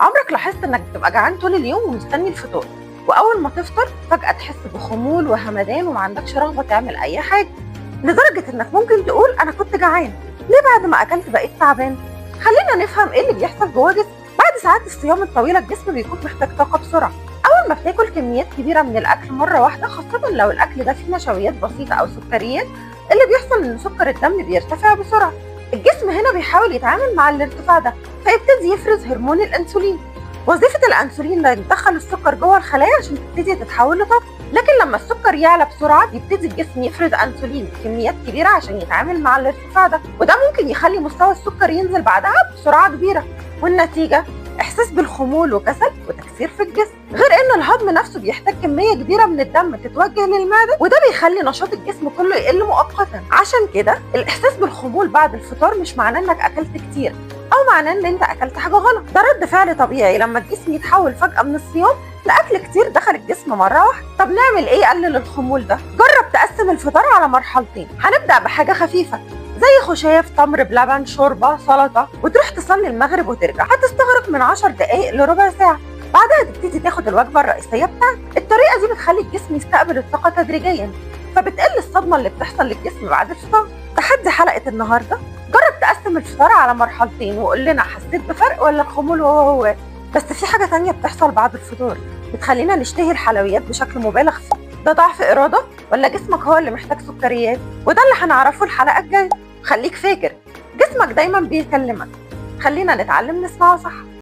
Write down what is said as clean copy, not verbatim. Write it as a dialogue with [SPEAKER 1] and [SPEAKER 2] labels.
[SPEAKER 1] عمرك لاحظت انك بتبقى جعان طول اليوم ومستني الفطور، واول ما تفطر فجأة تحس بخمول وهمدان وما عندكش رغبة تعمل اي حاجة، لدرجة انك ممكن تقول انا كنت جعان ليه بعد ما اكلت بقيت تعبان؟ خلينا نفهم ايه اللي بيحصل جوه جسمك. بعد ساعات الصيام الطويلة الجسم بيكون محتاج طاقة بسرعة. اول ما بتاكل كميات كبيرة من الاكل مرة واحدة، خاصة لو الاكل ده فيه نشويات بسيطة او سكريات، اللي بيحصل ان سكر الدم بيرتفع بسرعة. الجسم هنا بيحاول يتعامل مع الارتفاع ده، فيبتدي يفرز هرمون الانسولين. وظيفة الأنسولين ده يدخل السكر جوه الخلايا عشان تبتدي تتحول لطاقة، لكن لما السكر يعلى بسرعة بيبتدي الجسم يفرز أنسولين بكميات كبيرة عشان يتعامل مع الارتفاع ده، وده ممكن يخلي مستوى السكر ينزل بعدها بسرعة كبيرة، والنتيجة إحساس بالخمول وكسل وتكسير في الجسم. غير إن الهضم نفسه بيحتاج كمية كبيرة من الدم تتوجه للمعدة، وده بيخلي نشاط الجسم كله يقل مؤقتا. عشان كده الإحساس بالخمول بعد الفطار مش معناه إنك أكلت كتير او معناه ان انت اكلت حاجه غلط، ده رد فعل طبيعي لما الجسم يتحول فجاه من الصيام لاكل كتير دخل الجسم مره واحده. طب نعمل ايه يقلل الخمول ده؟ جرب تقسم الفطار على مرحلتين. هنبدا بحاجه خفيفه زي خشاف، تمر بلبن، شوربه، سلطه، وتروح تصلي المغرب وترجع، هتستغرق من 10 دقائق لربع ساعه. بعدها تبتدي تاخد الوجبه الرئيسيه بتاعتك. الطريقه دي بتخلي الجسم يستقبل الطاقه تدريجيا، فبتقل الصدمه اللي بتحصل للجسم بعد الفطار. تحدي حلقه النهارده: جرب تقسم الفطار على مرحلتين وقول لنا حسيت بفرق ولا الخمول هو. بس في حاجة تانية بتحصل بعد الفطور بتخلينا نشتهي الحلويات بشكل مبالغ فيه، ده ضعف إرادة ولا جسمك هو اللي محتاج سكريات؟ وده اللي هنعرفه الحلقة الجاية. خليك فاكر، جسمك دايما بيكلمك، خلينا نتعلم نسمعه صح.